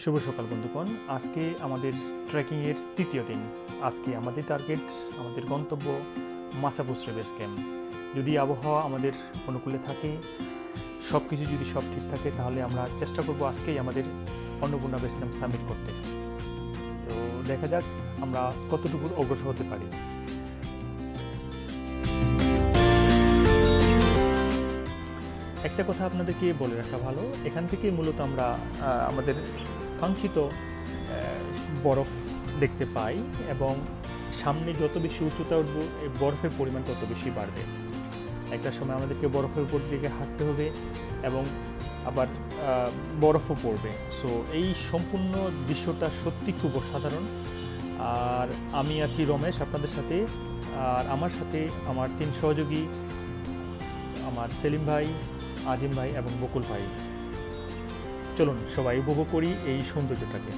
শুভ সকাল বন্ধুগণ। আজকে আমাদের ট্রেকিংয়ের তৃতীয় দিন। আজকে আমাদের টার্গেট, আমাদের গন্তব্য মাসাবুসরে বেস ক্যাম্প। যদি আবহাওয়া আমাদের অনুকূলে থাকে, সব কিছু যদি সব ঠিক থাকে, তাহলে আমরা চেষ্টা করব আজকেই আমাদের অন্নপূর্ণা বেস ক্যাম্প সাবমিট করতে। তো দেখা যাক আমরা কতটুকু অগ্রসর হতে পারি। একটা কথা আপনাদেরকে বলে রাখা ভালো, এখান থেকে মূলত আমরা আমাদের কাঙ্ক্ষিত বরফ দেখতে পাই এবং সামনে যত বেশি উচ্চতা উঠবো এই বরফের পরিমাণ তত বেশি বাড়বে। একটা সময় আমাদেরকে বরফের উপর দিকে হাঁটতে হবে এবং আবার বরফও পড়বে। সো এই সম্পূর্ণ দৃশ্যটা সত্যি খুব অসাধারণ। আর আমি আছি রমেশ আপনাদের সাথে, আর আমার সাথে আমার 3 সহযোগী, আমার সেলিম ভাই, আজিম ভাই এবং বকুল ভাই। চলুন সবাই উপভোগ করি এই সৌন্দর্যটাকে।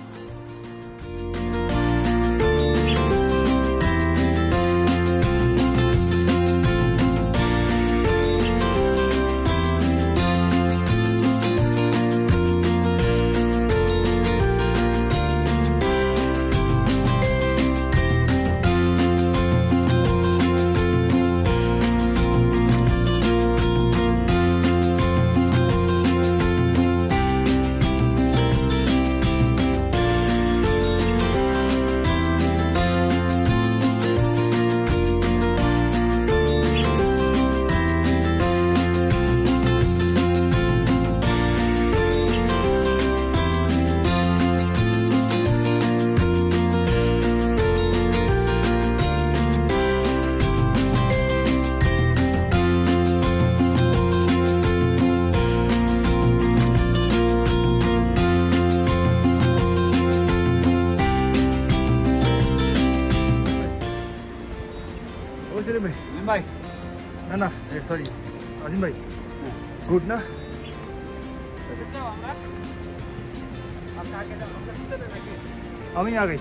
ভাই না না সরি আজিম ভাই, গুড না? আমি আগে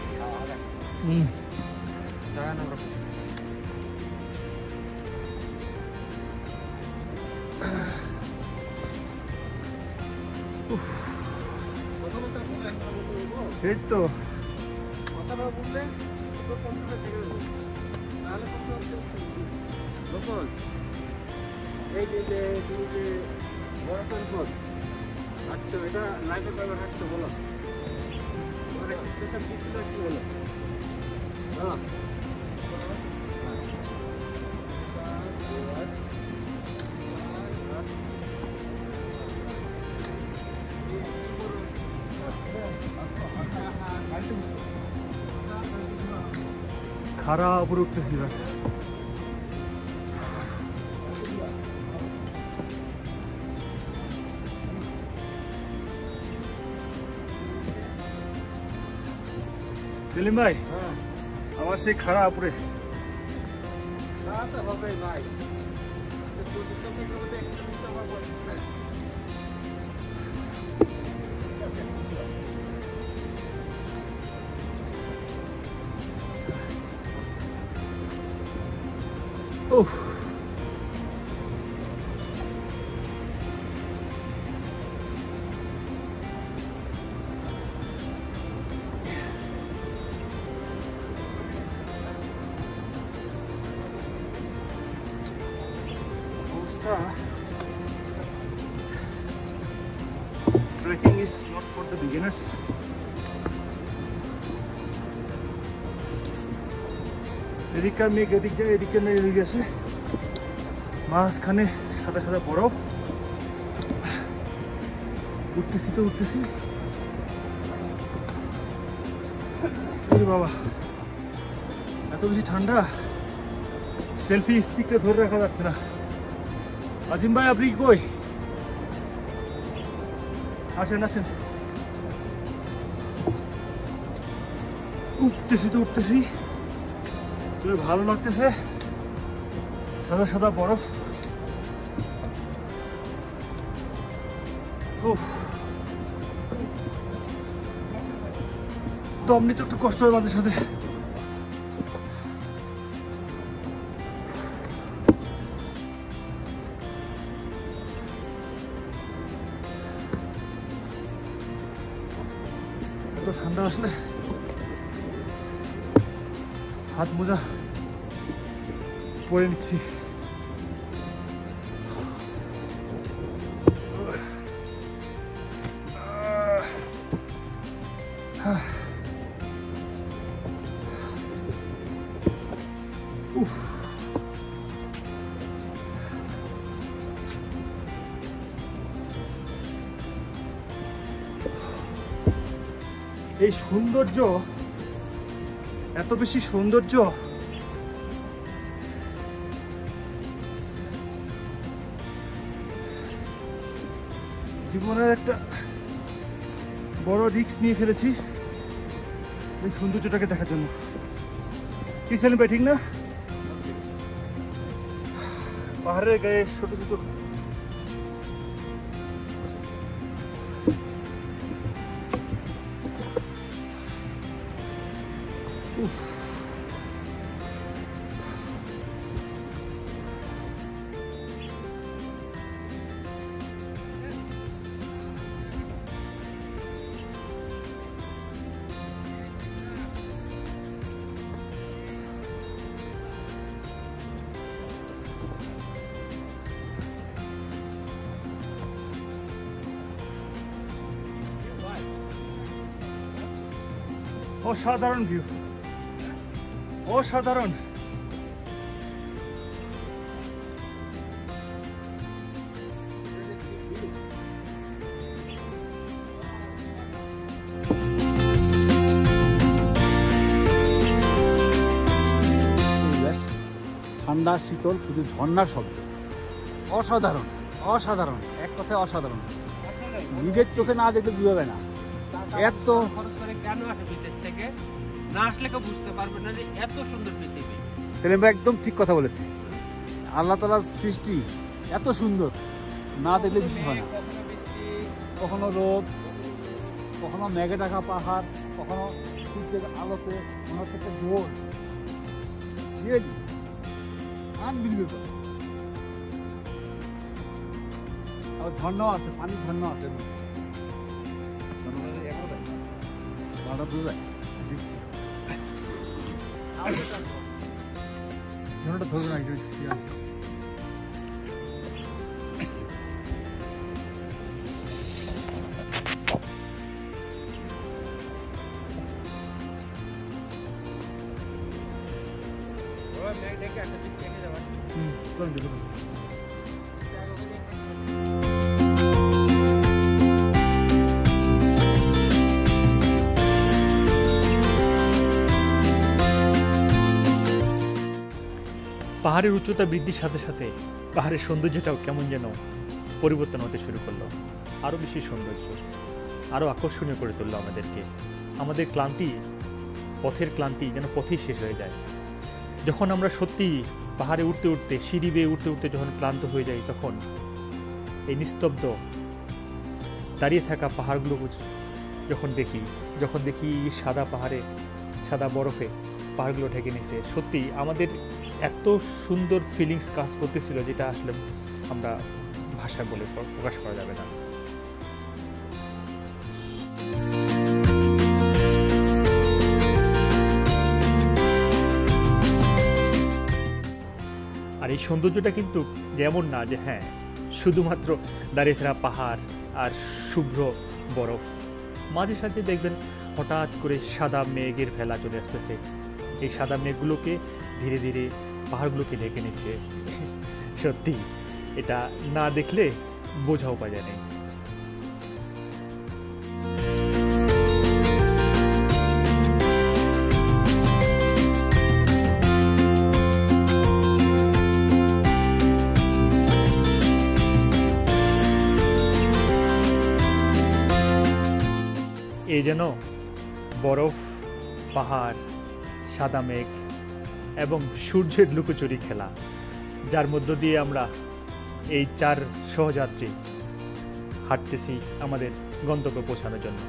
এই তো কথাটা বললে এই যে তুমি যে বরফের উপর হাঁটছো, এটা লাইফের ব্যাপার হাঁটছো, বলো তোমার এক্সপ্রেশন কি ছিল, কি বলো? খারাপ উপরে উঠতেছি না। সেলিম ভাই, আমার সেই খাড়া উপরে হবে ভাই। Trekking is not for the beginners. এদিকে মেঘ এদিক যায়, এদিকে মেঘ এদিকে আসে, মাঝখানে সাদা সাদা বরফ। উঠতেছি তো উঠতেছি, বাবা এত বেশি ঠান্ডা, সেলফি স্টিকটা ধরে রাখা যাচ্ছে না। আজিম ভাই আপনি কই? আসেন আসেন। উঠতেছি তো উঠতেছি, ভালো লাগতেছে, সাদা সাদা বরফ। দম নিতে একটু কষ্ট হয় মাঝে সাথে। ঠান্ডা আসলে হাত মোজা পরে নিচ্ছি। এই সৌন্দর্য, এত বেশি সৌন্দর্য জীবনের একটা বড় রিস্ক নিয়ে ফেলেছি এই সৌন্দর্যটাকে দেখার জন্য। কি সেলিম ভাই, ঠিক না? পাহাড়ের গায়ে ছোট ছোট অসাধারণ ভিউ, অসাধারণ। ঠান্ডা শীতল, শুধু ঝর্ণার শব্দ। অসাধারণ, অসাধারণ, এক কথায় অসাধারণ। নিজের চোখে না দেখলে বুঝবে না। এত খরচ করে কেন আসে বিদেশ থেকে, না আসলে কেউ বুঝতে পারবে না যে এত সুন্দর পৃথিবী। সেলিম ভাই একদম ঠিক কথা বলেছে। আল্লাহ তাআলার সৃষ্টি এত সুন্দর, না দেখলে বুঝতে হয় না। কখনো রোদ, কখনো মেঘে ঢাকা পাহাড়, কখনো সূর্যের আলোতে মনে হচ্ছে একটা গোল। Really unbelievable. আর ঝর্ণাও আছে, পানির ঝর্ণা আছে। ধরবে না, আছে। পাহাড়ের উচ্চতা বৃদ্ধির সাথে সাথে পাহাড়ের সৌন্দর্যটাও কেমন যেন পরিবর্তন হতে শুরু করলো। আরও বেশি সৌন্দর্য, আরও আকর্ষণীয় করে তুললো আমাদেরকে। আমাদের ক্লান্তি, পথের ক্লান্তি যেন পথেই শেষ হয়ে যায়। যখন আমরা সত্যি পাহাড়ে উঠতে উঠতে, সিঁড়ি বেয়ে উঠতে উঠতে যখন ক্লান্ত হয়ে যাই, তখন এই নিস্তব্ধ দাঁড়িয়ে থাকা পাহাড়গুলো যখন দেখি সাদা পাহাড়ে, সাদা বরফে পাহাড়গুলো ঢেকে নিয়েছে, সত্যি আমাদের এত সুন্দর ফিলিংস কাজ করতেছিল, যেটা আসলে আমরা ভাষায় বলে প্রকাশ করা যাবে না। আর এই সৌন্দর্যটা কিন্তু যেমন না যে হ্যাঁ শুধুমাত্র দাঁড়িয়ে থাকা পাহাড় আর শুভ্র বরফ, মাঝে সাঝে দেখবেন হঠাৎ করে সাদা মেঘের ভেলা চলে আসতেছে। এই সাদা মেঘগুলোকে ধীরে ধীরে পাহাড়গুলোকে ঢেকে নিচ্ছে। সত্যি এটা না দেখলে বোঝাও পাওয়া যায় না। এই যেন বরফ, পাহাড়, সাদা মেঘ এবং সূর্যের লুকোচুরি খেলা, যার মধ্য দিয়ে আমরা এই 4 সহযাত্রী হাঁটতেছি আমাদের গন্তব্যে পৌঁছানোর জন্য।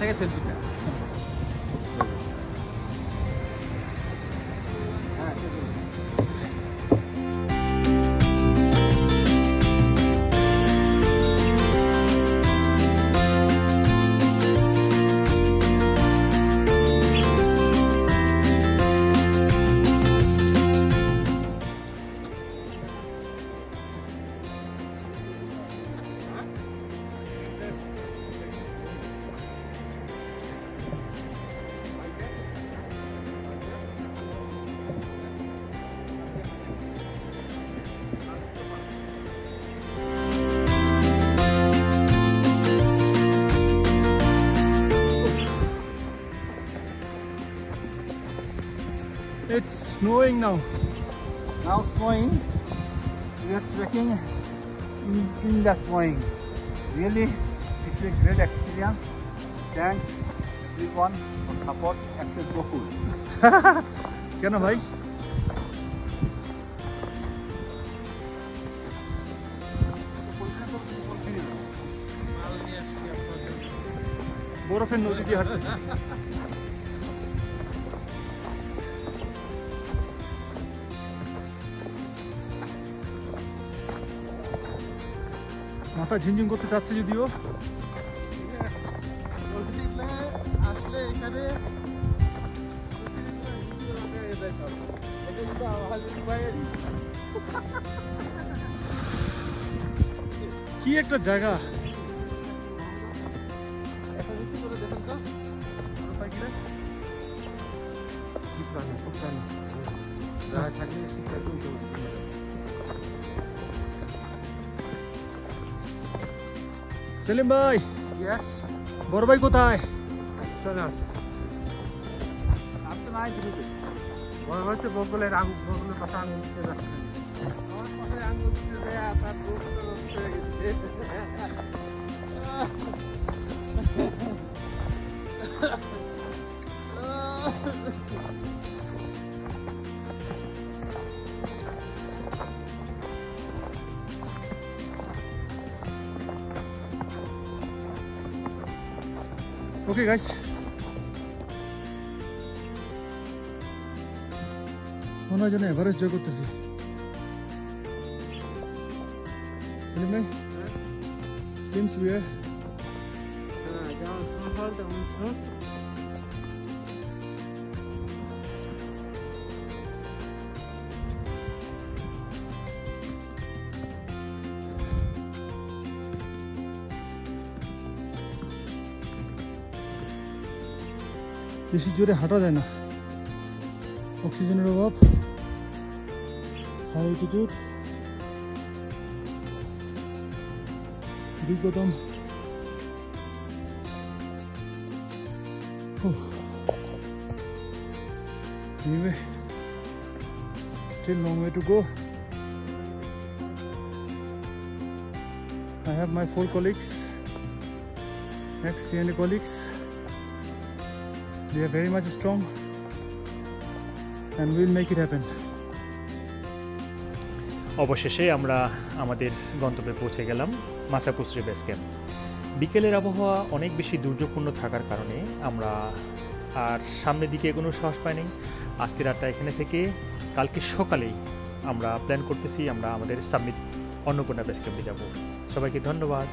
থেকে সেলফিটা। It's snowing now. Now snowing, we are trekking in the snowing. Really, it's a great experience. Thanks everyone for support. Except Gokul. কেন ভাই? বরফের নদী দিয়ে হাঁটতেছি। মাথা ঝিনঝিন করতে চাচ্ছে যদিও। আসলে এখানে কি একটা জায়গা। সেলিম ভাই, বড় ভাই কোথায়? চলে আসে I'm the night group. বড় হচ্ছে বগলের আঙুল, বগলের পাশে আঙুল দিতে যাচ্ছে। আমার পাশে আঙুল দিতে যায় আপনার বগল হয়ে গেছে। ওকে গাইস, মনে হয় যেন এভারেস্ট জয় করতেছি। সেলিম ভাই, সিমস উই আর যেমন স্নোফল তেমন স্নো। বেশি জোরে হাঁটা যায় না, অক্সিজেনের অভাব, হাই অ্যালটিটিউড, দীর্ঘতম। Anyway, still long way to go. I have my 4 colleagues, ex-CNA colleagues. They are very much strong and we'll make it happen. অবশেষে আমরা আমাদের গন্তব্যে পৌঁছে গেলাম, মাসাকুসরি বেস ক্যাম্প। বিকেলের আবহাওয়া অনেক বেশি দুর্যোগপূর্ণ থাকার কারণে আমরা আর সামনের দিকে এগোনোর সাহস পাইনি। আজকে রাতটা এখানে থেকে কালকে সকালেই আমরা প্ল্যান করতেছি আমরা আমাদের সাবমিট অন্নপূর্ণা বেস ক্যাম্পে যাব। সবাইকে ধন্যবাদ।